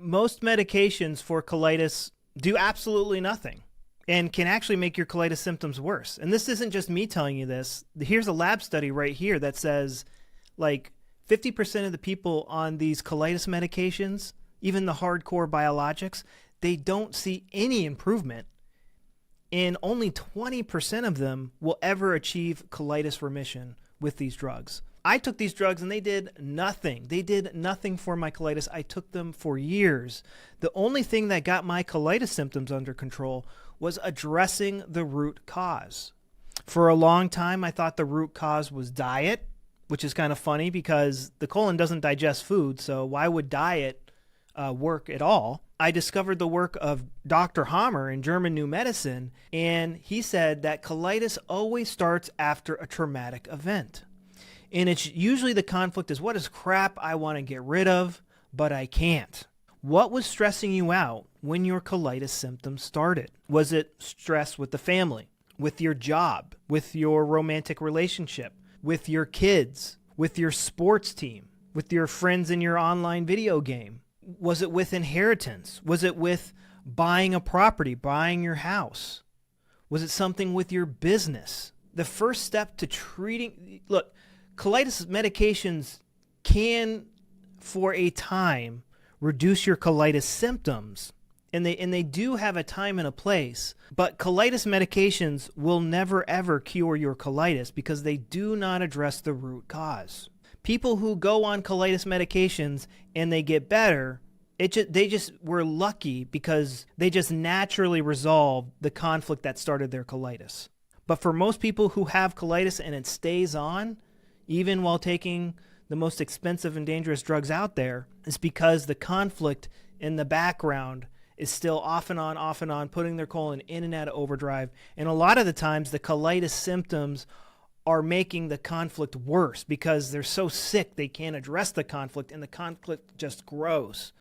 Most medications for colitis do absolutely nothing and can actually make your colitis symptoms worse. And this isn't just me telling you this. Here's a lab study right here that says like 50% of the people on these colitis medications, even the hardcore biologics, they don't see any improvement. And only 20% of them will ever achieve colitis remission with these drugs. I took these drugs and they did nothing. They did nothing for my colitis. I took them for years. The only thing that got my colitis symptoms under control was addressing the root cause. For a long time, I thought the root cause was diet, which is kind of funny because the colon doesn't digest food, so why would diet work at all? I discovered the work of Dr. Hammer in German New Medicine, and he said that colitis always starts after a traumatic event. And it's usually the conflict is, what is crap I want to get rid of, but I can't. What was stressing you out when your colitis symptoms started? Was it stress with the family, with your job, with your romantic relationship, with your kids, with your sports team, with your friends in your online video game? Was it with inheritance? Was it with buying a property, buying your house? Was it something with your business? The first step to treating, look, colitis medications can, for a time, reduce your colitis symptoms. And they do have a time and a place. But colitis medications will never, ever cure your colitis because they do not address the root cause. People who go on colitis medications and they get better, they just were lucky because they just naturally resolved the conflict that started their colitis. But for most people who have colitis and it stays on, even while taking the most expensive and dangerous drugs out there, is because the conflict in the background is still off and on, putting their colon in and out of overdrive. And a lot of the times the colitis symptoms are making the conflict worse because they're so sick they can't address the conflict and the conflict just grows.